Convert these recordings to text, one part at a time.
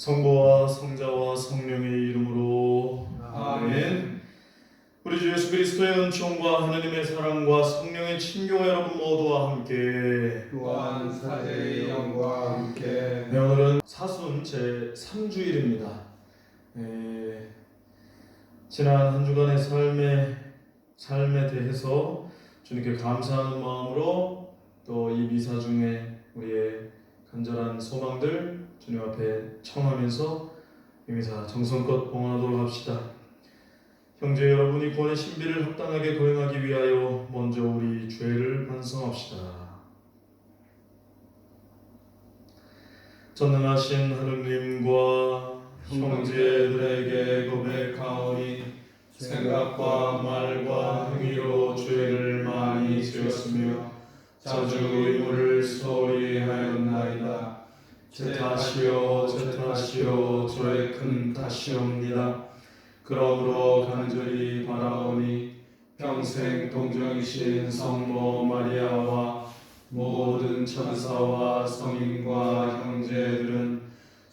성부와 성자와 성령의 이름으로 아멘. 우리 주 예수 그리스도의 은총과 하느님의 사랑과 성령의 친교가 여러분 모두와 함께 또한 사제의 영과 함께. 네, 오늘은 사순 제3주일입니다. 지난 한 주간의 삶에 대해서 주님께 감사하는 마음으로 또 이 미사 중에 우리의 간절한 소망들 주님 앞에 청하면서 이 미사 정성껏 봉헌하도록 합시다. 형제 여러분이 구원의 신비를 합당하게 거행하기 위하여 먼저 우리 죄를 반성합시다. 전능하신 하느님과 형제들에게 고백하오니 생각과 말과 행위로 죄를 많이 지었으며 자주 의무를 소홀히 하였나이다. 제 탓이요 저의 큰 탓이옵니다. 그러므로 간절히 바라오니 평생 동정이신 성모 마리아와 모든 천사와 성인과 형제들은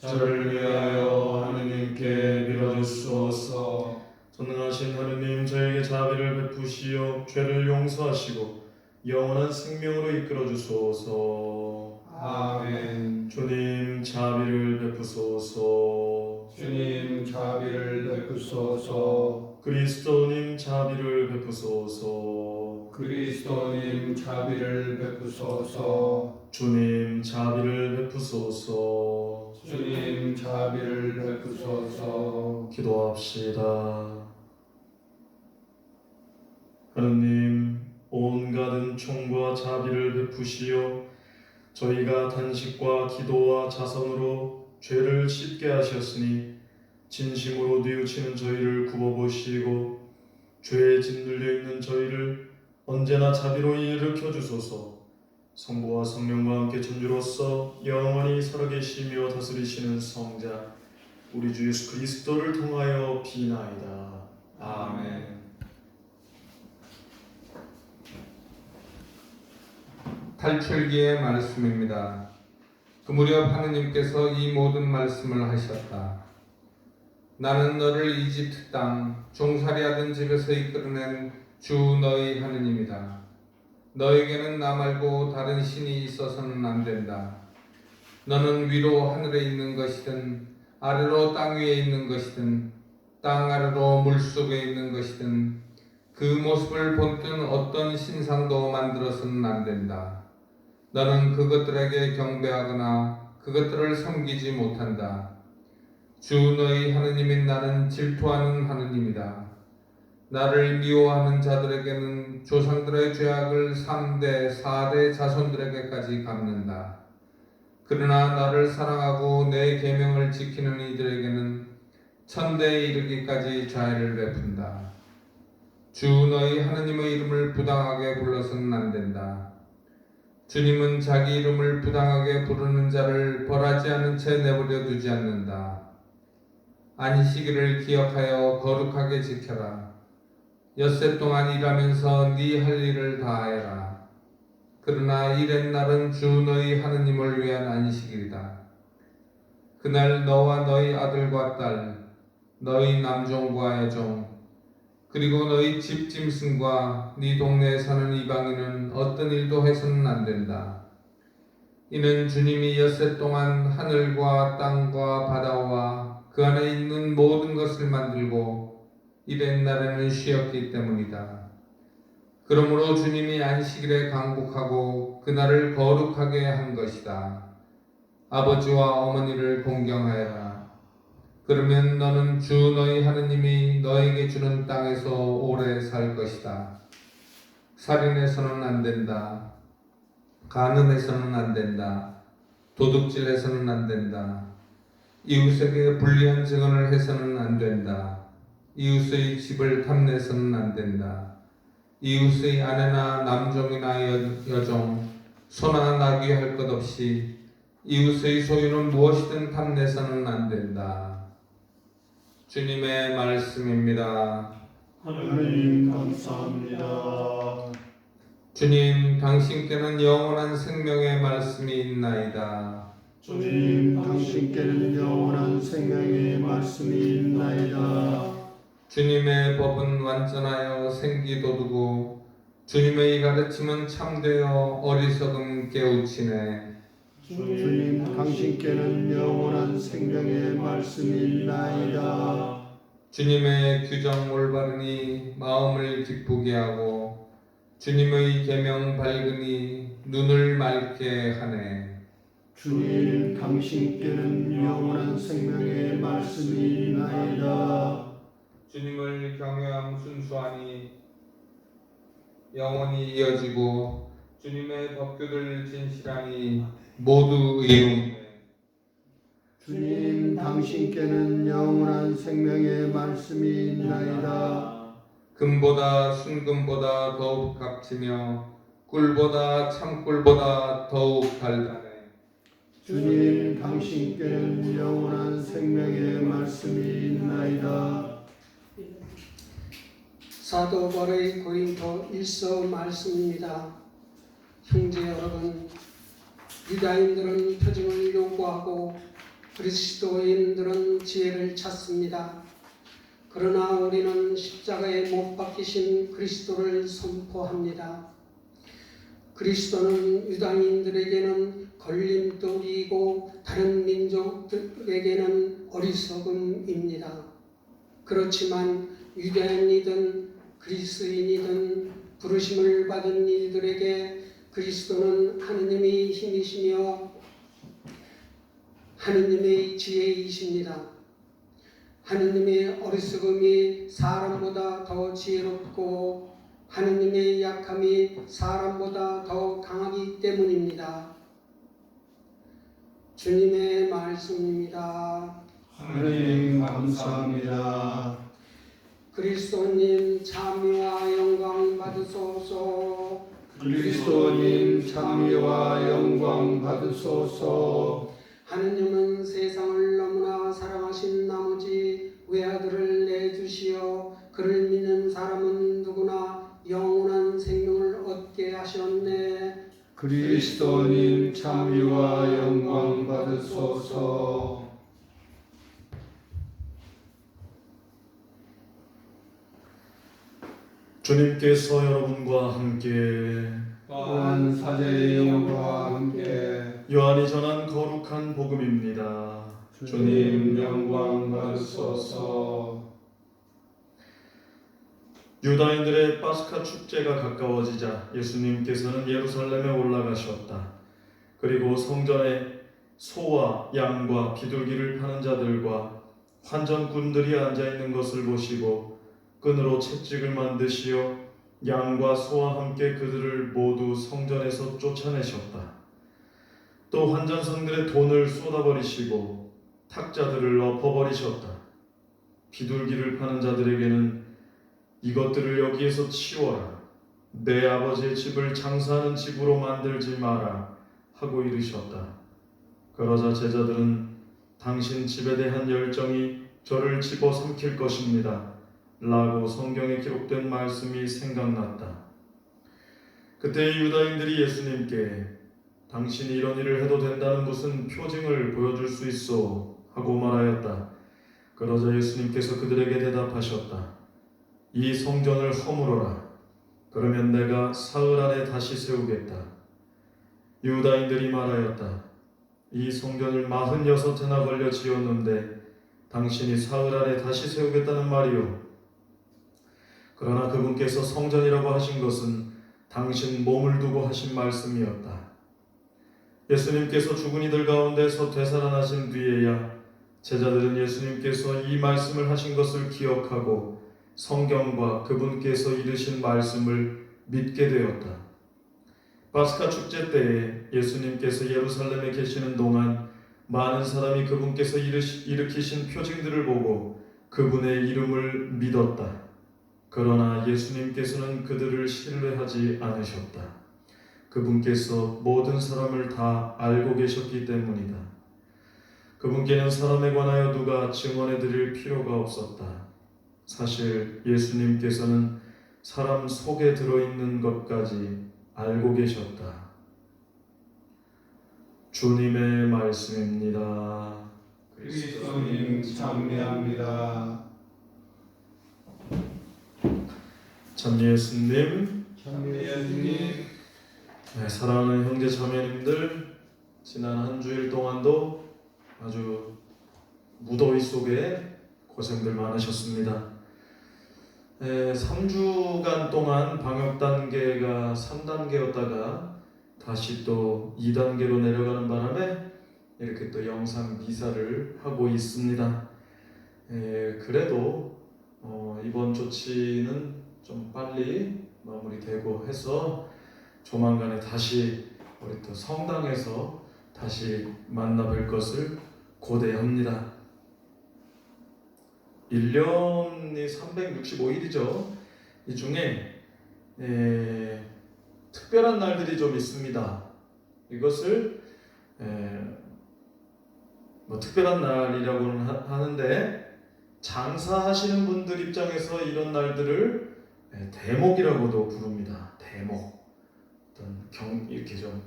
저를 위하여 하느님께 빌어주소서. 전능하신 하느님, 저에게 자비를 베푸시어 죄를 용서하시고 영원한 생명으로 이끌어 주소서. 아멘. 주님 자비를 베푸소서. 주님 자비를 베푸소서. 그리스도님 자비를 베푸소서. 그리스도님 자비를 베푸소서. 주님 자비를 베푸소서. 주님 자비를 베푸소서. 기도합시다. 하느님, 온갖 은총과 자비를 베푸시어 저희가 단식과 기도와 자선으로 죄를 씻게 하셨으니 진심으로 뉘우치는 저희를 굽어보시고 죄에 짓눌려 있는 저희를 언제나 자비로이 일으켜 주소서. 성부와 성령과 함께 천주로서 영원히 살아계시며 다스리시는 성자 우리 주 예수 그리스도를 통하여 비나이다. 아멘. 탈출기의 말씀입니다. 그 무렵 하느님께서 이 모든 말씀을 하셨다. 나는 너를 이집트 땅 종살이하던 집에서 이끌어낸 주 너희 하느님이다. 너에게는 나 말고 다른 신이 있어서는 안 된다. 너는 위로 하늘에 있는 것이든 아래로 땅 위에 있는 것이든 땅 아래로 물속에 있는 것이든 그 모습을 본뜬 어떤 신상도 만들어서는 안 된다. 너는 그것들에게 경배하거나 그것들을 섬기지 못한다. 주 너희 하느님인 나는 질투하는 하느님이다. 나를 미워하는 자들에게는 조상들의 죄악을 3대, 4대 자손들에게까지 갚는다. 그러나 나를 사랑하고 내 계명을 지키는 이들에게는 천대에 이르기까지 자애를 베푼다. 주 너희 하느님의 이름을 부당하게 불러서는 안 된다. 주님은 자기 이름을 부당하게 부르는 자를 벌하지 않은 채 내버려 두지 않는다. 안식일을 기억하여 거룩하게 지켜라. 엿새 동안 일하면서 네 할 일을 다하여라. 그러나 일의 날은 주 너희 하느님을 위한 안식일이다. 그날 너와 너희 아들과 딸, 너희 남종과 여종, 그리고 너희 집 짐승과 네 동네에 사는 이방인은 어떤 일도 해서는 안 된다. 이는 주님이 엿새 동안 하늘과 땅과 바다와 그 안에 있는 모든 것을 만들고 이른 날에는 쉬었기 때문이다. 그러므로 주님이 안식일에 강복하고 그날을 거룩하게 한 것이다. 아버지와 어머니를 공경하여라. 그러면 너는 주 너희 하느님이 너에게 주는 땅에서 오래 살 것이다. 살인해서는 안 된다. 간음해서는 안 된다. 도둑질해서는 안 된다. 이웃에게 불리한 증언을 해서는 안 된다. 이웃의 집을 탐내서는 안 된다. 이웃의 아내나 남종이나 여종, 소나 나귀 할 것 없이 이웃의 소유는 무엇이든 탐내서는 안 된다. 주님의 말씀입니다. 하느님 감사합니다. 주님, 당신께는 영원한 생명의 말씀이 있나이다. 주님 당신께는 영원한 생명의 말씀이 있나이다. 주님의 법은 완전하여 생기 돋우고 주님의 가르침은 참되어 어리석음 깨우치네. 주님 당신께는 영원한 생명의 말씀이 있나이다. 주님의 규정 올바르니 마음을 기쁘게 하고 주님의 계명 밝으니 눈을 맑게 하네. 주님 당신께는 영원한 생명의 말씀이 있나이다. 주님을 경외함 순수하니 영원히 이어지고 주님의 법규들 진실하니 모두 의로우네. 주님 당신께는 영원한 생명의 말씀이 있나이다. 금보다 순금보다 더욱 값지며 꿀보다 참꿀보다 더욱 달달해. 주님 당신께는 영원한 생명의 말씀이 있나이다. 사도 바울의 고린도 1서 말씀입니다. 형제 여러분, 유다인들은 표징을 요구하고 그리스도인들은 지혜를 찾습니다. 그러나 우리는 십자가에 못 박히신 그리스도를 선포합니다. 그리스도는 유다인들에게는 걸림돌이고 다른 민족들에게는 어리석음입니다. 그렇지만 유대인이든 그리스인이든 부르심을 받은 이들에게 그리스도는 하느님의 힘이시며 하느님의 지혜이십니다. 하느님의 어리석음이 사람보다 더 지혜롭고 하느님의 약함이 사람보다 더 강하기 때문입니다. 주님의 말씀입니다. 하느님 감사합니다. 그리스도님 참여와 영광 받으소서. 그리스도님 참여와 영광 받으소서. 하느님은 세상을 너무나 사랑하신 나머지 외아들을 내주시어 그를 믿는 사람은 누구나 영원한 생명을 얻게 하셨네. 그리스도님 참여와 영광 받으소서. 주님께서 여러분과 함께 또한 사제의 영과 함께 요한이 전한 거룩한 복음입니다. 주님 영광 받으소서. 유다인들의 파스카 축제가 가까워지자 예수님께서는 예루살렘에 올라가셨다. 그리고 성전에 소와 양과 비둘기를 파는 자들과 환전꾼들이 앉아있는 것을 보시고 끈으로 채찍을 만드시어 양과 소와 함께 그들을 모두 성전에서 쫓아내셨다. 또 환전성들의 돈을 쏟아버리시고 탁자들을 엎어버리셨다. 비둘기를 파는 자들에게는 이것들을 여기에서 치워라. 내 아버지의 집을 장사하는 집으로 만들지 마라 하고 이르셨다. 그러자 제자들은 당신 집에 대한 열정이 저를 집어삼킬 것입니다 라고 성경에 기록된 말씀이 생각났다. 그때 유다인들이 예수님께 당신이 이런 일을 해도 된다는 무슨 표징을 보여줄 수 있어 하고 말하였다. 그러자 예수님께서 그들에게 대답하셨다. 이 성전을 허물어라. 그러면 내가 사흘 안에 다시 세우겠다. 유다인들이 말하였다. 이 성전을 46해나 걸려 지었는데 당신이 사흘 안에 다시 세우겠다는 말이오. 그러나 그분께서 성전이라고 하신 것은 당신 몸을 두고 하신 말씀이었다. 예수님께서 죽은 이들 가운데서 되살아나신 뒤에야 제자들은 예수님께서 이 말씀을 하신 것을 기억하고 성경과 그분께서 이르신 말씀을 믿게 되었다. 파스카 축제 때에 예수님께서 예루살렘에 계시는 동안 많은 사람이 그분께서 일으키신 표징들을 보고 그분의 이름을 믿었다. 그러나 예수님께서는 그들을 신뢰하지 않으셨다. 그분께서 모든 사람을 다 알고 계셨기 때문이다. 그분께는 사람에 관하여 누가 증언해 드릴 필요가 없었다. 사실 예수님께서는 사람 속에 들어있는 것까지 알고 계셨다. 주님의 말씀입니다. 그리스도님 참배합니다. 참 예수님, 참배주님, 네, 사랑하는 형제 자매님들, 지난 한 주일 동안도 아주 무더위 속에 고생들 많으셨습니다. 3주간 동안 방역 단계가 3단계였다가 다시 또 2단계로 내려가는 바람에 이렇게 또 영상 미사를 하고 있습니다. 그래도 이번 조치는 좀 빨리 마무리되고 해서 조만간에 다시 우리 또 성당에서 다시 만나 뵐 것을 고대합니다. 1년이 365일이죠. 이 중에 특별한 날들이 좀 있습니다. 이것을 뭐 특별한 날이라고는 하는데 장사하시는 분들 입장에서 이런 날들을 대목이라고도 부릅니다. 대목. 어떤 이렇게 좀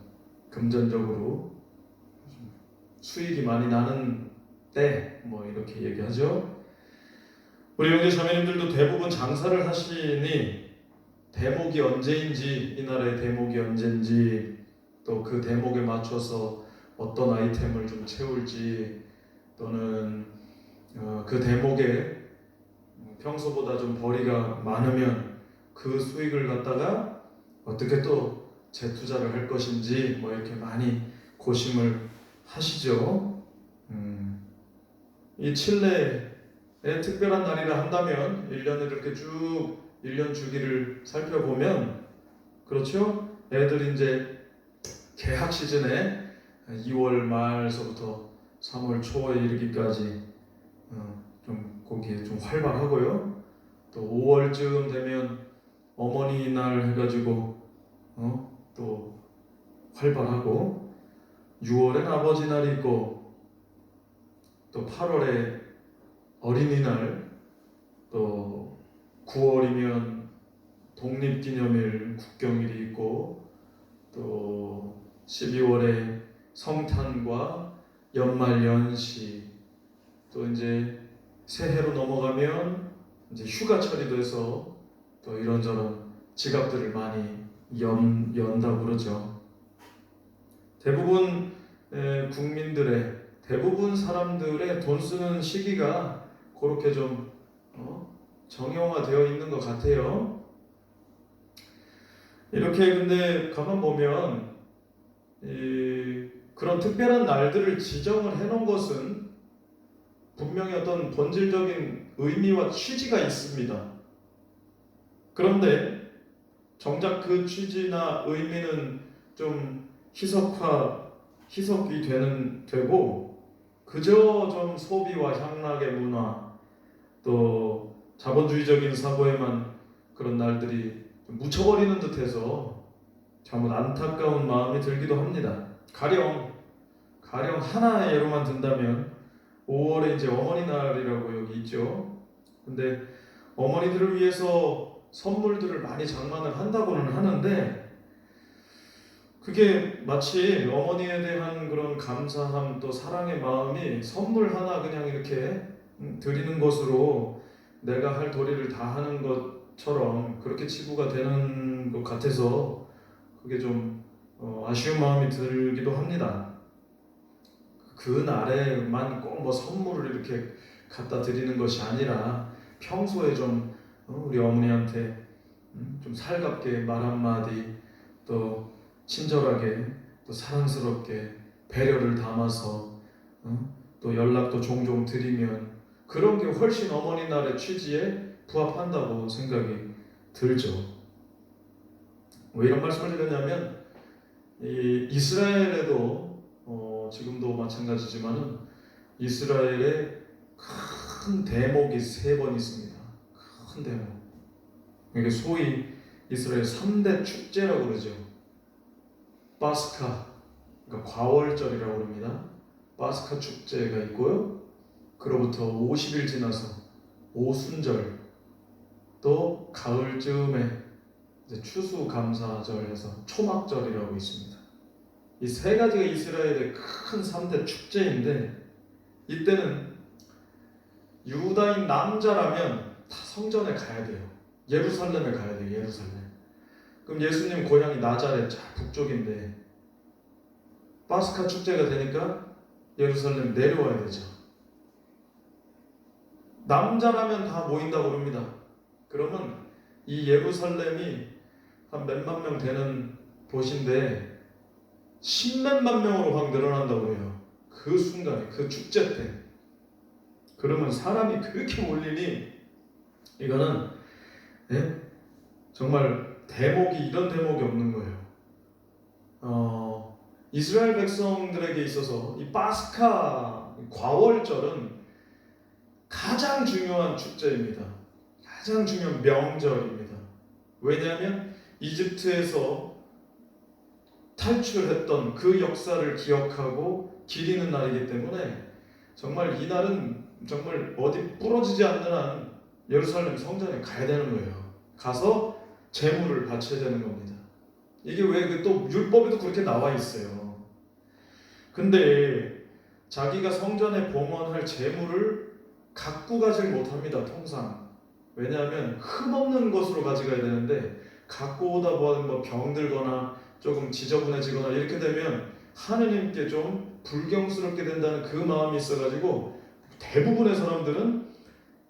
금전적으로 수익이 많이 나는 때 뭐 이렇게 얘기하죠. 우리 형제 자매님들도 대부분 장사를 하시니 대목이 언제인지, 이 나라의 대목이 언제인지, 또 그 대목에 맞춰서 어떤 아이템을 좀 채울지, 또는 그 대목에 평소보다 좀 벌이가 많으면 그 수익을 갖다가 어떻게 또 재투자를 할 것인지 뭐 이렇게 많이 고심을 하시죠. 이 칠레의 특별한 날이라 한다면 1년을 이렇게 쭉 1년 주기를 살펴보면 그렇죠? 애들이 이제 개학 시즌에 2월 말서부터 3월 초에 이르기까지 좀 거기에 좀 활발하고요. 또 5월쯤 되면 어머니날 해가지고 또 활발하고, 6월엔 아버지날이 있고, 또 8월에 어린이날, 또 9월이면 독립기념일, 국경일이 있고, 또 12월에 성탄과 연말연시, 또 이제 새해로 넘어가면 이제 휴가철이 돼서 또 이런저런 지갑들을 많이 연다고 그러죠. 대부분 국민들의, 대부분 사람들의 돈 쓰는 시기가 그렇게 좀 정형화되어 있는 것 같아요. 이렇게 근데 가만 보면 그런 특별한 날들을 지정을 해놓은 것은 분명히 어떤 본질적인 의미와 취지가 있습니다. 그런데 정작 그 취지나 의미는 좀 희석이 되고 그저 좀 소비와 향락의 문화, 또 자본주의적인 사고에만 그런 날들이 좀 묻혀버리는 듯해서 참 안타까운 마음이 들기도 합니다. 가령 하나의 예로만 든다면 5월에 이제 어머니날이라고 여기 있죠. 근데 어머니들을 위해서 선물들을 많이 장만을 한다고는 하는데, 그게 마치 어머니에 대한 그런 감사함 또 사랑의 마음이 선물 하나 그냥 이렇게 드리는 것으로 내가 할 도리를 다 하는 것처럼 그렇게 치부가 되는 것 같아서 그게 좀 아쉬운 마음이 들기도 합니다. 그 날에만 꼭 뭐 선물을 이렇게 갖다 드리는 것이 아니라 평소에 좀 우리 어머니한테 좀 살갑게 말 한마디, 또 친절하게, 또 사랑스럽게 배려를 담아서 또 연락도 종종 드리면 그런 게 훨씬 어머니날의 취지에 부합한다고 생각이 들죠. 왜 이런 말씀을 드렸냐면 이스라엘에도 지금도 마찬가지지만은 이스라엘에 큰 대목이 3번 있습니다. 큰 대목. 이게 소위 이스라엘 3대 축제라고 그러죠. 파스카, 그러니까 과월절이라고 합니다. 파스카 축제가 있고요. 그로부터 50일 지나서 오순절, 또 가을쯤에 이제 추수감사절에서 초막절이라고 있습니다. 이 세 가지가 이스라엘의 큰 3대 축제인데, 이때는 유다인 남자라면 다 성전에 가야 돼요. 예루살렘에 가야 돼요. 예루살렘. 그럼 예수님 고향이 나자렛 북쪽인데 파스카 축제가 되니까 예루살렘 내려와야 되죠. 남자라면 다 모인다고 그럽니다. 그러면 이 예루살렘이 한 몇만 명 되는 도시인데 10몇만 명으로 확 늘어난다고 해요. 그 순간에, 그 축제 때. 그러면 사람이 그렇게 몰리니 이거는 정말 대목이, 이런 대목이 없는 거예요. 이스라엘 백성들에게 있어서 이 파스카 과월절은 가장 중요한 축제입니다. 가장 중요한 명절입니다. 왜냐하면 이집트에서 탈출했던 그 역사를 기억하고 기리는 날이기 때문에 정말 이 날은 정말 어디 부러지지 않는 한 예루살렘 성전에 가야 되는 거예요. 가서 제물을 바쳐야 되는 겁니다. 이게 왜 또 율법에도 그렇게 나와 있어요. 근데 자기가 성전에 봉헌할 제물을 갖고 가질 못합니다. 통상. 왜냐하면 흠없는 것으로 가져가야 되는데 갖고 오다 보면 뭐 병들거나 조금 지저분해지거나 이렇게 되면 하느님께 좀 불경스럽게 된다는 그 마음이 있어가지고 대부분의 사람들은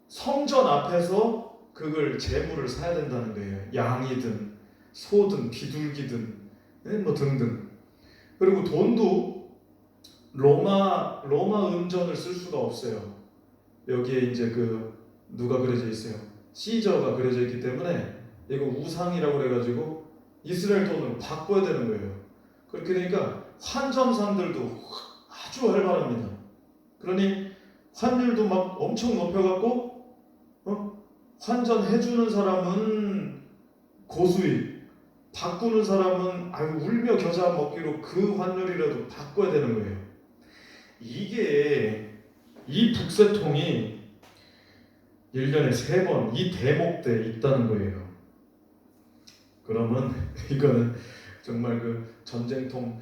성전 앞에서 그걸 제물을 사야 된다는 거예요. 양이든 소든 비둘기든 뭐 등등. 그리고 돈도 로마 은전을 쓸 수가 없어요. 여기에 이제 누가 그려져 있어요. 시저가 그려져 있기 때문에 이거 우상이라고 그래가지고 이스라엘 돈으로 바꿔야 되는 거예요. 그렇게 되니까 환전상들도 아주 활발합니다. 그러니 환율도 막 엄청 높여갖고 환전해주는 사람은 고수익, 바꾸는 사람은 울며 겨자 먹기로 그 환율이라도 바꿔야 되는 거예요. 이 북새통이 1년에 3번 이 대목 때 있다는 거예요. 그러면 이거는 정말 그 전쟁통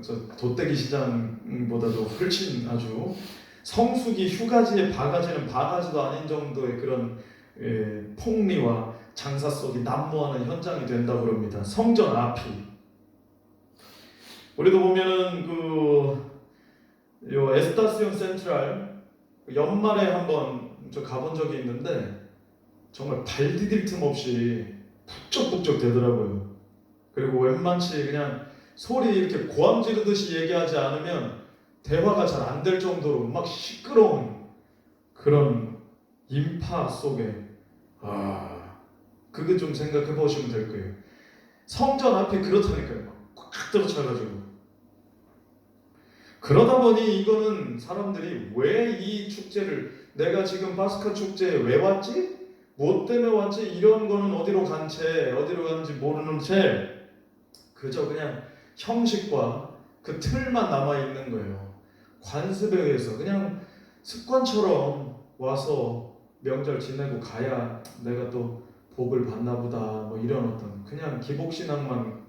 저 돗대기 시장보다도 훨씬 아주 성수기 휴가지에 바가지는 바가지도 아닌 정도의 그런 폭리와 장사 속이 난무하는 현장이 된다고 그럽니다. 성전 앞이. 우리도 보면은 요 에스타시온 센트랄 연말에 한번 저 가본 적이 있는데 정말 발 디딜 틈 없이 북적북적 되더라고요. 그리고 웬만치 그냥 소리 이렇게 고함 지르듯이 얘기하지 않으면 대화가 잘 안 될 정도로 막 시끄러운 그런 인파 속에 그게 좀 생각해 보시면 될 거예요. 성전 앞이 그렇다니까요. 꽉 들어차가지고. 그러다 보니 이거는 사람들이 왜 이 축제를, 내가 지금 파스카 축제에 왜 왔지? 뭐 때문에 왔지? 이런 거는 어디로 간지 모르는 채 그저 그냥 형식과 그 틀만 남아있는 거예요. 관습에 의해서 그냥 습관처럼 와서 명절 지내고 가야 내가 또 복을 받나 보다, 뭐 이런 어떤 그냥 기복신앙만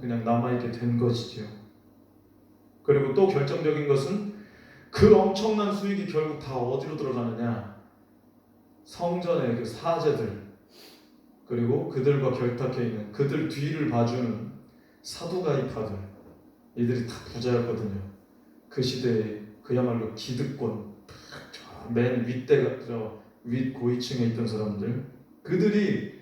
그냥 남아있게 된 것이죠. 그리고 또 결정적인 것은 그 엄청난 수익이 결국 다 어디로 들어가느냐? 성전의 그 사제들, 그리고 그들과 결탁해 있는 그들 뒤를 봐주는 사두가이파들, 이들이 다 부자였거든요. 그 시대에 그야말로 기득권, 맨 윗 고위층에 있던 사람들, 그들이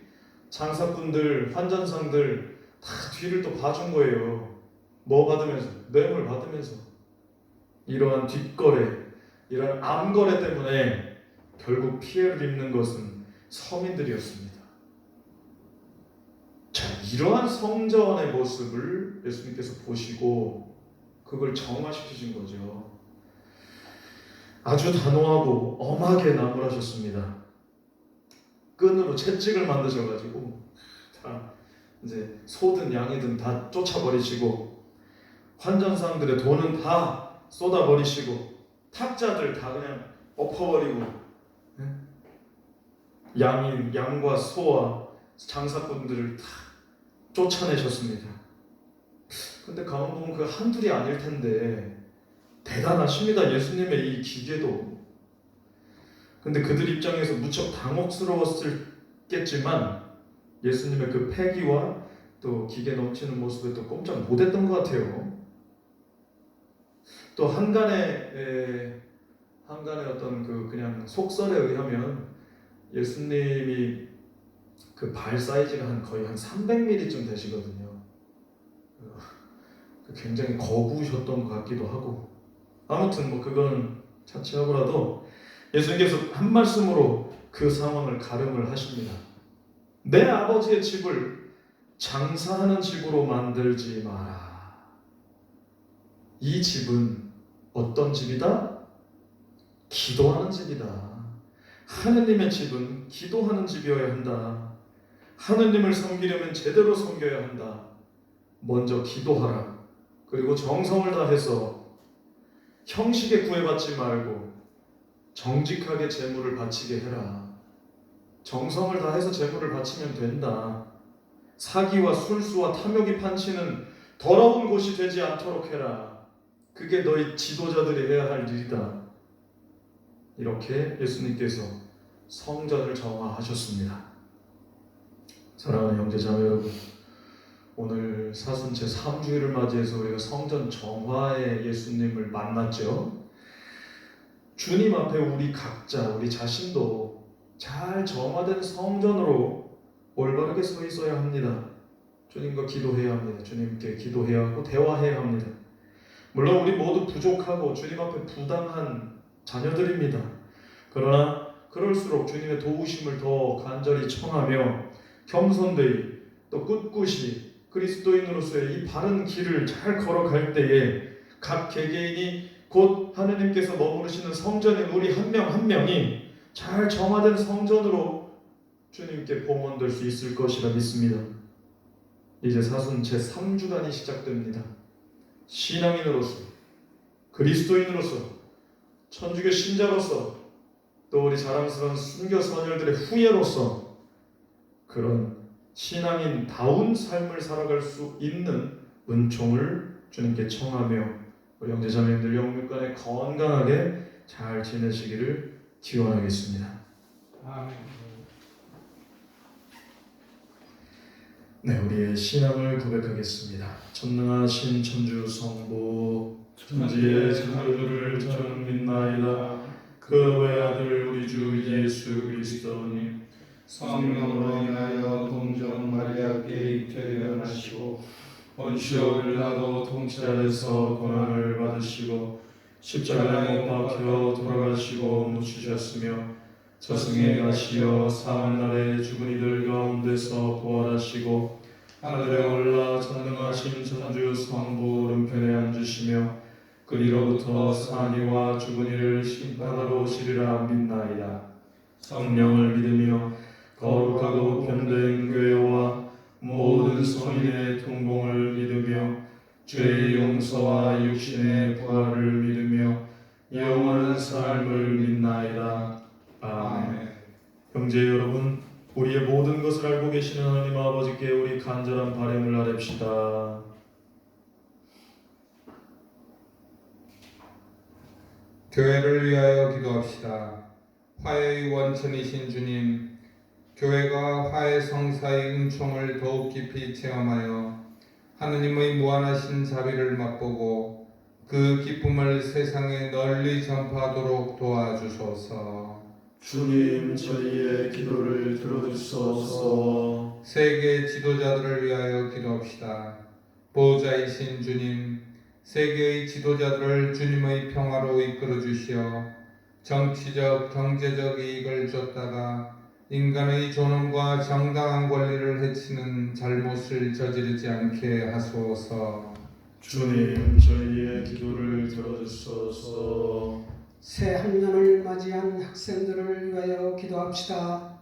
장사꾼들, 환전상들 다 뒤를 또 봐준 거예요. 뭐 받으면서? 뇌물 받으면서. 이러한 뒷거래, 이러한 암거래 때문에 결국 피해를 입는 것은 서민들이었습니다. 자, 이러한 성전의 모습을 예수님께서 보시고 그걸 정화시키신 거죠. 아주 단호하고 엄하게 나무라셨습니다. 끈으로 채찍을 만드셔가지고 다 이제 소든 양이든 다 쫓아버리시고, 환전상들의 돈은 다 쏟아버리시고, 탁자들 다 그냥 엎어버리고, 양과 소와 장사꾼들을 다 쫓아내셨습니다. 근데 가만 보면 그 한둘이 아닐 텐데 대단하십니다. 예수님의 이 기계도. 근데 그들 입장에서 무척 당혹스러웠겠지만 예수님의 그 패기와 또 기계 넘치는 모습에 또 꼼짝 못했던 것 같아요. 또 한간의 어떤 그 그냥 속설에 의하면 예수님이 그 발 사이즈가 거의 한 300mm쯤 되시거든요. 굉장히 거구셨던 것 같기도 하고, 아무튼 뭐 그건 차치하고라도 예수님께서 한 말씀으로 그 상황을 가름을 하십니다. 내 아버지의 집을 장사하는 집으로 만들지 마라. 이 집은 어떤 집이다? 기도하는 집이다. 하느님의 집은 기도하는 집이어야 한다. 하느님을 섬기려면 제대로 섬겨야 한다. 먼저 기도하라. 그리고 정성을 다해서 형식에 구애받지 말고 정직하게 제물을 바치게 해라. 정성을 다해서 제물을 바치면 된다. 사기와 술수와 탐욕이 판치는 더러운 곳이 되지 않도록 해라. 그게 너희 지도자들이 해야 할 일이다. 이렇게 예수님께서 성전을 정화하셨습니다. 사랑하는 형제자매 여러분, 오늘 사순 제3주일을 맞이해서 우리가 성전 정화의 예수님을 만났죠. 주님 앞에 우리 각자, 우리 자신도 잘 정화된 성전으로 올바르게 서 있어야 합니다. 주님과 기도해야 합니다. 주님께 기도해야 하고 대화해야 합니다. 물론 우리 모두 부족하고 주님 앞에 부당한 자녀들입니다. 그러나 그럴수록 주님의 도우심을 더 간절히 청하며 겸손되이 또 꿋꿋이 그리스도인으로서의 이 바른 길을 잘 걸어갈 때에 각 개개인이 곧 하느님께서 머무르시는 성전인 우리 한 명 한 명이 잘 정화된 성전으로 주님께 봉헌될 수 있을 것이라 믿습니다. 이제 사순 제3주간이 시작됩니다. 신앙인으로서, 그리스도인으로서, 천주교 신자로서, 또 우리 자랑스러운 순교 선열들의 후예로서 그런 신앙인다운 삶을 살아갈 수 있는 은총을 주님께 청하며 우리 형제자매님들 영육간에 건강하게 잘 지내시기를 기원하겠습니다. 아멘. 네, 우리의 신앙을 고백하겠습니다. 전능하신 천주 성부 천지의 창조주를 저는 믿나이다. 그 외아들 우리 주 예수 그리스도님 성령으로 인하여 동정 마리아께 잉태하시고 본시오 빌라도 통치 아래서 고난을 받으시고 십자가에 못 박혀 돌아가시고 묻히셨으며 저승에 가시어 사흘날에 죽은 이들 가운데서 부활하시고 하늘에 올라 전능하신 천주 성부 오른편에 앉으시며 그리로부터 산이와 죽은 이를 심판하러 오시리라 믿나이다. 성령을 믿으며 거룩하고 변된 교회와 모든 성인의 통공을 믿으며 죄의 용서와 육신의 부활을 믿으며 영원한 삶을 믿나이다. 아멘. 형제 여러분, 우리의 모든 것을 알고 계시는 하나님 아버지께 우리 간절한 바람을 아뢰옵시다. 교회를 위하여 기도합시다. 화해의 원천이신 주님, 교회가 화해 성사의 은총을 더욱 깊이 체험하여 하느님의 무한하신 자비를 맛보고 그 기쁨을 세상에 널리 전파하도록 도와주소서. 주님, 저희의 기도를 들어주소서. 세계 지도자들을 위하여 기도합시다. 보호자이신 주님, 세계의 지도자들을 주님의 평화로 이끌어 주시어 정치적, 경제적 이익을 쫓다가 인간의 존엄과 정당한 권리를 해치는 잘못을 저지르지 않게 하소서. 주님, 저희의 기도를 들어주소서. 새 학년을 맞이한 학생들을 위하여 기도합시다.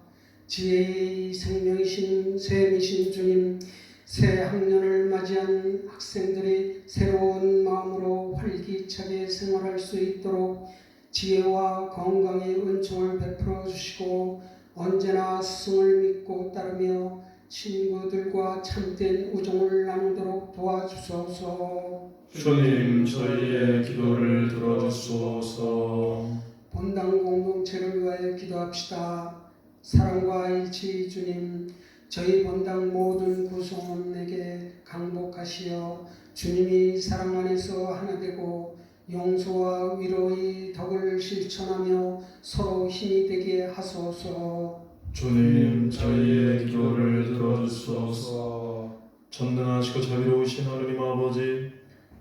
지혜의 생명이신 샘이신 주님, 새 학년을 맞이한 학생들이 새로운 마음으로 활기차게 생활할 수 있도록 지혜와 건강의 은총을 베풀어 주시고 언제나 스승을 믿고 따르며 친구들과 참된 우정을 나누도록 도와주소서. 주님 저희의 기도를 들어주소서. 본당 공동체를 위하여 기도합시다. 사랑과 일치 주님, 저희 본당 모든 구성원에게 강복하시어 주님이 사랑 안에서 하나 되고 용서와 위로의 덕을 실천하며 서로 힘이 되게 하소서. 주님 저희의 기도를 들어주소서. 전능하시고 자비로우신 하느님 아버지,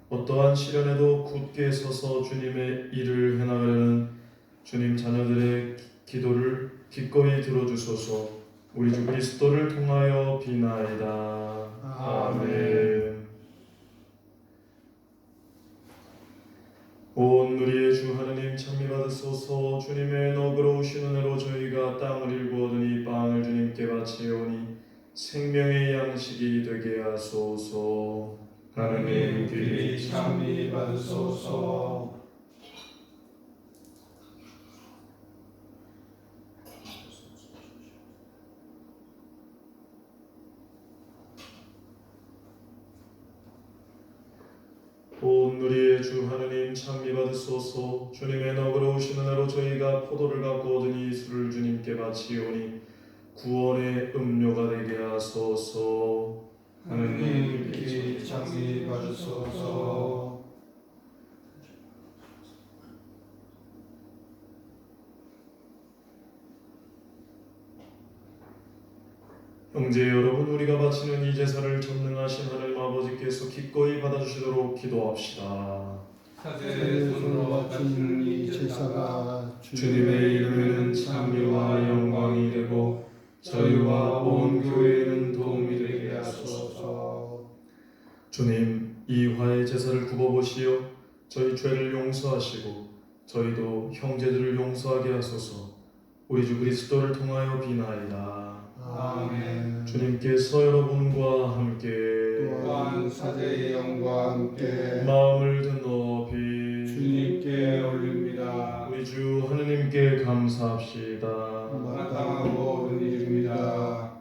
어떠한 시련에도 굳게 서서 주님의 일을 해나가려는 주님 자녀들의 기도를 기꺼이 들어주소서. 우리 주 그리스도를 통하여 비나이다. 아멘. 온 누리의 주 하느님 찬미 받으소서. 주님의 너그러우신 은혜로 저희가 땅을 일구 얻으니 빵을 주님께 바치오니 생명의 양식이 되게 하소서. 하느님 귀리 찬미 받으소서. 온 누리의 주 하느님 찬미 받으소서. 주님의 너그러우신 은혜로 저희가 포도를 갖고 얻으니 술을 주님께 바치오니 구원의 음료가 되게 하소서. 하느님 귀리 찬미 받으소서. 형제 여러분, 우리가 바치는 이 제사를 전능하신 하나님 아버지께서 기꺼이 받아주시도록 기도합시다. 사제 손으로 바치는 이 제사가 주님의 이름에는 찬미와 영광이 되고 저희와 온 교회에는 도움이 되게 하소서. 주님, 이 화의 제사를 굽어보시어 저희 죄를 용서하시고 저희도 형제들을 용서하게 하소서. 우리 주 그리스도를 통하여 비나이다. 아멘. 주님께서 여러분과 함께 또한 사제의 영과 함께 마음을 든 높이 주님께 올립니다. 우리 주 하느님께 감사합시다. 마땅하고 은혜입니다.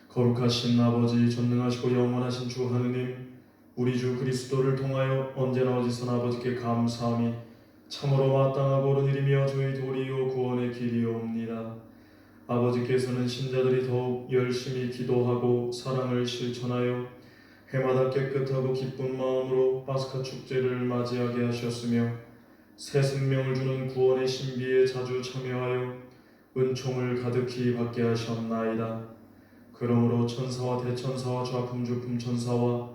거룩하신 아버지, 전능하시고 영원하신 주 하느님, 우리 주 그리스도를 통하여 언제나 어디서나 아버지께 감사함이 참으로 마땅하고 옳은 일이며 저희 도리요 구원의 길이옵니다. 아버지께서는 신자들이 더욱 열심히 기도하고 사랑을 실천하여 해마다 깨끗하고 기쁜 마음으로 파스카 축제를 맞이하게 하셨으며 새 생명을 주는 구원의 신비에 자주 참여하여 은총을 가득히 받게 하셨나이다. 그러므로 천사와 대천사와 좌품주품 천사와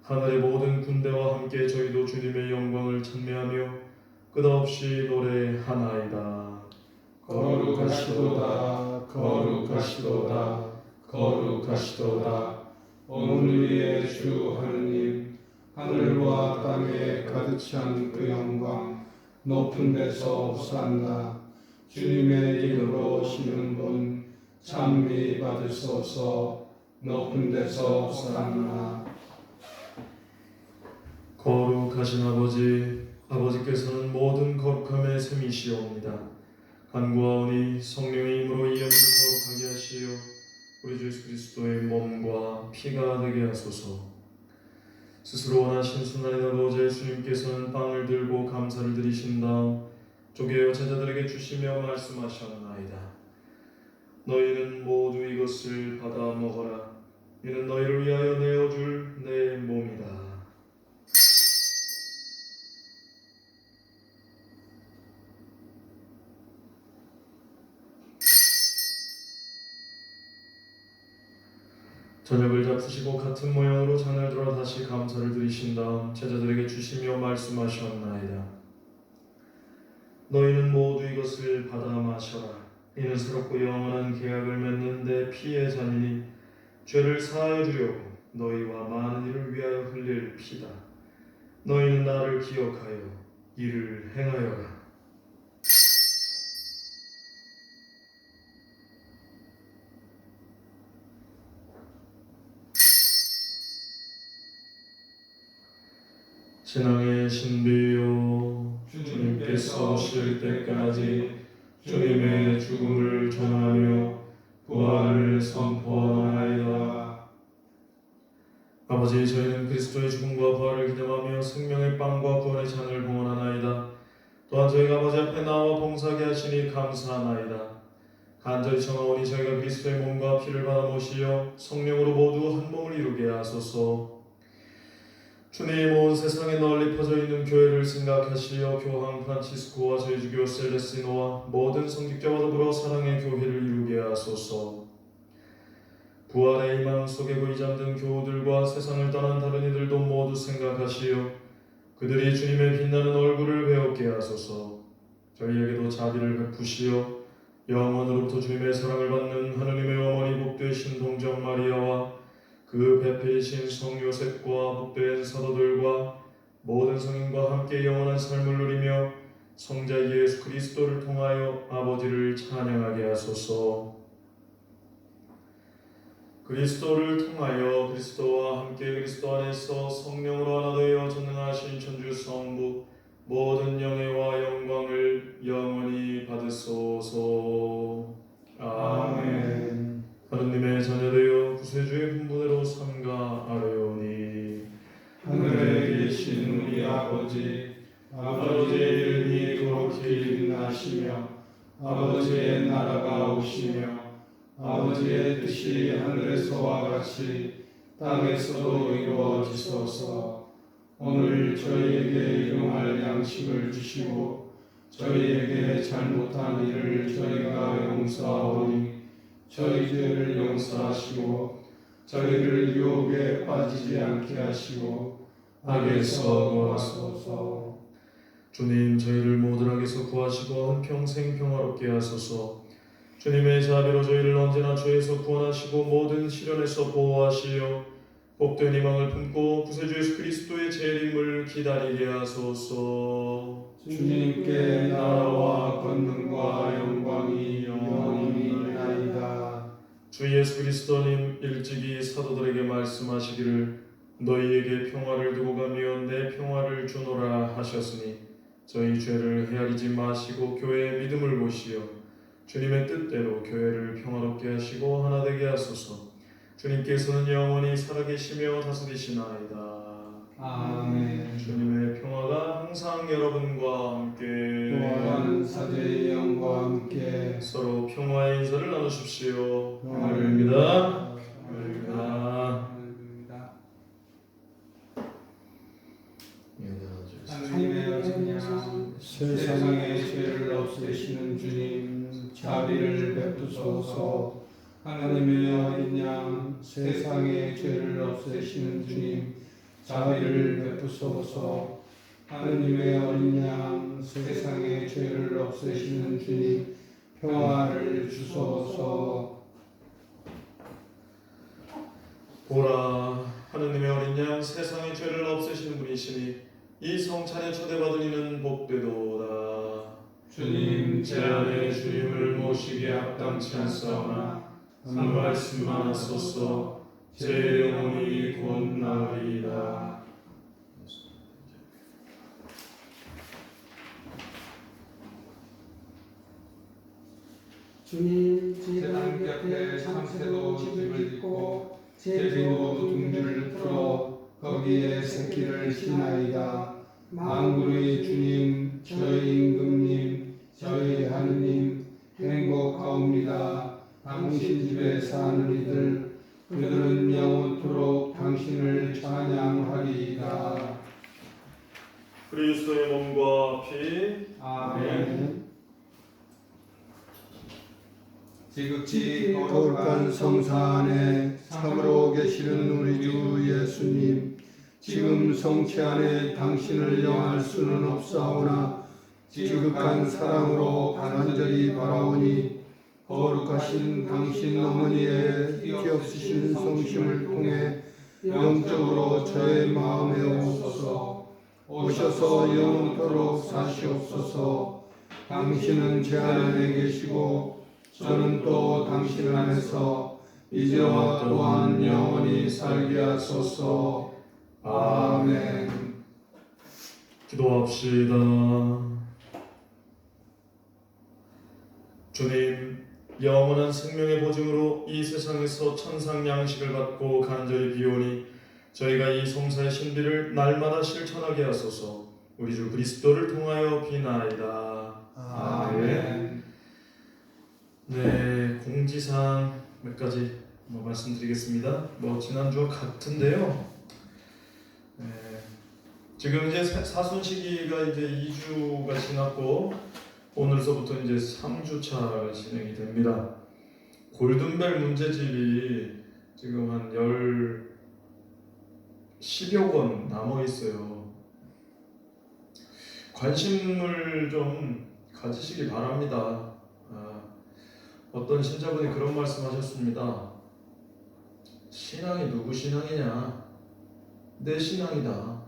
하늘의 모든 군대와 함께 저희도 주님의 영광을 찬미하며 끝없이 노래하나이다. 거룩하시도다, 거룩하시도다, 거룩하시도다. 오늘의 주 하느님, 하늘과 땅에 가득 찬 그 영광, 높은 데서 호산나. 주님의 이름으로 오시는 분, 찬미 받으소서. 높은 데서 호산나. 거룩하신 아버지, 아버지께서는 모든 거룩함의 셈이시옵니다. 간구하오니 성령의 힘으로 이 영을 거룩하게 하시어 우리 주 예수 그리스도의 몸과 피가 되게 하소서. 스스로 원하신 순환의 아버지 예수님께서는 빵을 들고 감사를 드리신 다음 쪼개어 제자들에게 주시며 말씀하셨나이다. 너희는 모두 이것을 받아 먹어라. 이는 너희를 위하여 내어줄 내 몸이다. 저녁을 잡수시고 같은 모양으로 잔을 들어 다시 감사를 드리신 다음 제자들에게 주시며 말씀하셨나이다. 너희는 모두 이것을 받아 마셔라. 이는 새롭고 영원한 계약을 맺는 내 피의 잔이니 죄를 사하여 주려고 너희와 많은 이를 위하여 흘릴 피다. 너희는 나를 기억하여 이를 행하여라. 신앙의 신비요, 주님께서 오실 때까지 주님의 죽음을 전하며 부활을 선포하나이다. 아버지, 저희는 그리스도의 죽음과 부활을 기념하며 생명의 빵과 구원의 잔을 봉헌하나이다. 또한 저희가 아버지 앞에 나와 봉사하게 하시니 감사하나이다. 간절히 청하오니 저희가 그리스도의 몸과 피를 받아 모시어 성령으로 모두 한 몸을 이루게 하소서. 주님, 온 세상에 널리 퍼져 있는 교회를 생각하시어 교황 프란치스코와 저희 주교 셀레스노와 모든 성직자와 더불어 사랑의 교회를 이루게 하소서. 부활의 희망 속에 고이 잠든 교우들과 세상을 떠난 다른 이들도 모두 생각하시어 그들이 주님의 빛나는 얼굴을 배웠게 하소서. 저희에게도 자비를 베푸시어 영원으로부터 주님의 사랑을 받는 하느님의 어머니 복되신 동정 마리아와 그 배필이신 성 요셉과 복된 사도들과 모든 성인과 함께 영원한 삶을 누리며 성자 예수 그리스도를 통하여 아버지를 찬양하게 하소서. 그리스도를 통하여 그리스도와 함께 그리스도 안에서 성령으로 하나 되어 전능하신 천주 성부 모든 영예와 영광을 영원히 받으소서. 아멘. 하느님의 자녀되어 구세주의 분부대로 삼가하려니 하늘에 계신 우리 아버지, 아버지의 이름이 거룩히 빛나시며 아버지의 나라가 오시며 아버지의 뜻이 하늘에서와 같이 땅에서도 이루어지소서. 오늘 저희에게 일용할 양식을 주시고 저희에게 잘못한 일을 저희가 용서하오니 저희 죄를 용서하시고 저희를 유혹에 빠지지 않게 하시고 악에서 구하소서. 주님, 저희를 모든 악에서 구하시고 한평생 평화롭게 하소서. 주님의 자비로 저희를 언제나 죄에서 구원하시고 모든 시련에서 보호하시어 복된 희망을 품고 구세주 예수 그리스도의 재림을 기다리게 하소서. 주님께 나라와 권능과 영광이 영원히 있나이다. 주 예수 그리스도님 일찍이 사도들에게 말씀하시기를 너희에게 평화를 두고 가며 내 평화를 주노라 하셨으니 저희 죄를 헤아리지 마시고 교회의 믿음을 보시어 주님의 뜻대로 교회를 평화롭게 하시고 하나 되게 하소서. 주님께서는 영원히 살아계시며 다스리시나이다. 아멘. 주님의 평화가 항상 여러분과 함께 또한 사제의 영과 함께 서로 평화의 인사를 나누십시오. 평화를 믿다. 하나님의 어린 양, 세상의 죄를 없애시는 주님, 자비를 베푸소서. 하나님의 어린 양, 세상의 죄를 없애시는 주님, 자비를 베푸소서. 하나님의 어린 양, 세상의 죄를 없애시는 주님, 평화를 주소서. 보라, 하느님의 어린 양 세상의 죄를 없애시는 분이시니 이 성찬에 초대받은 이는 복되도다. 주님, 제 안에 주님을 모시기에 합당치 않사오나 한 말씀만 하소서. 제 영혼이 곧 나으리이다. 주님, 제단 곁에 참새도 집을 짓고 제비도 둥지를 풀어 거기에 새끼를 지나이다. 만군의 주님, 저희 임금님, 저희 하느님, 행복하옵니다. 당신 집에 사는 이들, 그들은 영원토록 당신을 찬양하리이다. 그리스도의 몸과 피 아멘. 지극히 거룩한 성사 안에 참으로 계시는 우리 주 예수님, 지금 성체 안에 당신을 영할 수는 없사오나 지극한 사랑으로 간절히 바라오니 거룩하신 당신 어머니의 피 없으신 성심을 통해 영적으로 저의 마음에 오셔서 영원토록 사시옵소서. 당신은 제 안에 계시고 저는 또 당신 안에서 이제와 또한 영원히 살게 하소서. 아멘. 기도합시다. 주님, 영원한 생명의 보증으로 이 세상에서 천상 양식을 받고 간절히 비오니 저희가 이 성사의 신비를 날마다 실천하게 하소서. 우리 주 그리스도를 통하여 비나이다. 아멘. 네, 공지사항 몇 가지 말씀드리겠습니다. 지난주와 같은데요. 네, 지금 이제 사순 시기가 이제 2주가 지났고 오늘서부터 이제 3주차가 진행이 됩니다. 골든벨 문제집이 지금 한 10여 권 남아 있어요. 관심을 좀 가지시기 바랍니다. 어떤 신자분이 그런 말씀하셨습니다. 신앙이 누구 신앙이냐? 내 신앙이다.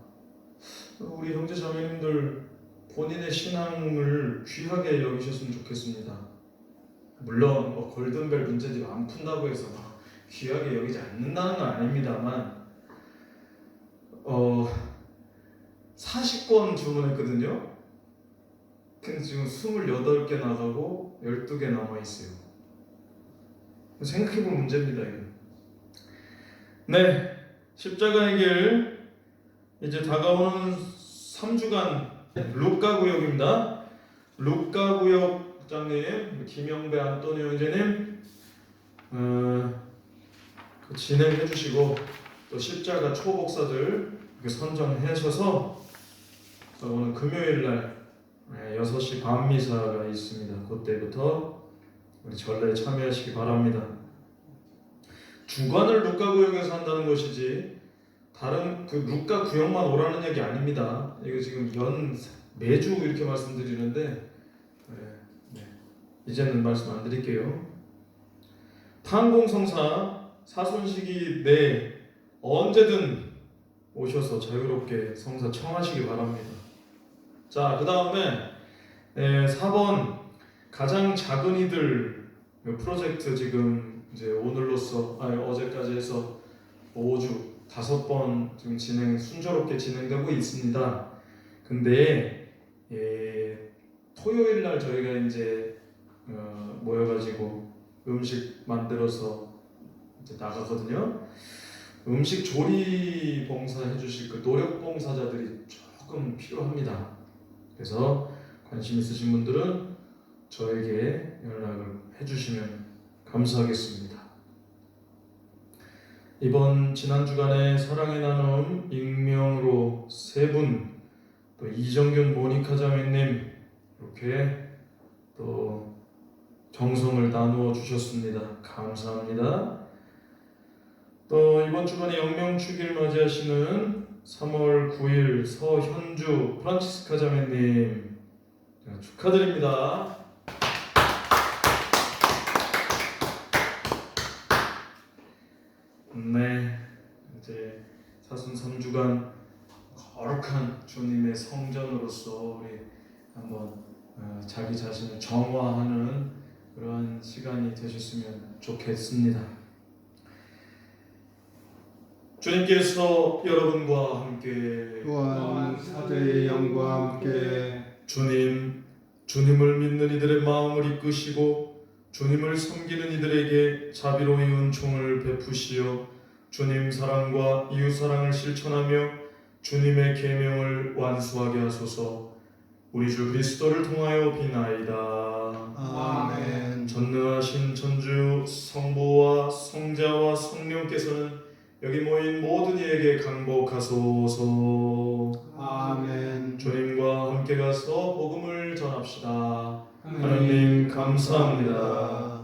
우리 형제 자매님들 본인의 신앙을 귀하게 여기셨으면 좋겠습니다. 물론 골든벨 문제집 안 푼다고 해서 귀하게 여기지 않는다는 건 아닙니다만 40권 주문했거든요. 근데 지금 28개 나가고 12개 남아있어요. 생각해볼 문제입니다. 이거. 네, 십자가의 길 이제 다가오는 3주간 루카구역입니다. 루카구역장님, 김영배 안토니 형제님 진행해 주시고 또 십자가 초복사들 선정하셔서 오늘 금요일날 6시 반 미사가 있습니다. 그때부터 우리 전례에 참여하시기 바랍니다. 주간을 루카구역에서 한다는 것이지 다른 루카 구역만 오라는 얘기 아닙니다. 이거 지금 매주 이렇게 말씀드리는데 이제는 말씀 안 드릴게요. 탄공성사 사순시기 내에 언제든 오셔서 자유롭게 성사 청하시기 바랍니다. 자, 그 다음에 4번 가장 작은 이들 프로젝트 지금 이제 오늘로써 어제까지 해서 5주 5번 지금 순조롭게 진행되고 있습니다. 근데 토요일 날 저희가 이제 모여가지고 음식 만들어서 이제 나가거든요. 음식 조리 봉사 해주실 그 노력 봉사자들이 조금 필요합니다. 그래서 관심 있으신 분들은 저에게 연락을 해주시면 감사하겠습니다. 이번 지난 주간에 사랑의 나눔 익명으로 3분, 또 이정균 모니카 자매님 이렇게 또 정성을 나누어 주셨습니다. 감사합니다. 또 이번 주간에 영명축일 맞이하시는 3월 9일 서현주 프란치스카 자매님 축하드립니다. 네, 이제 사순 3주간 거룩한 주님의 성전으로서 우리 한번 자기 자신을 정화하는 그러한 시간이 되셨으면 좋겠습니다. 주님께서 여러분과 함께 또한 사제의 영과 함께 주님을 믿는 이들의 마음을 이끄시고 주님을 섬기는 이들에게 자비로운 은총을 베푸시어 주님 사랑과 이웃 사랑을 실천하며 주님의 계명을 완수하게 하소서. 우리 주 그리스도를 통하여 비나이다. 아멘. 전능하신 천주 성부와 성자와 성령께서는 여기 모인 모든 이에게 강복하소서. 아멘. 주님과 함께 가서 복음을 전합시다. 하나님 감사합니다.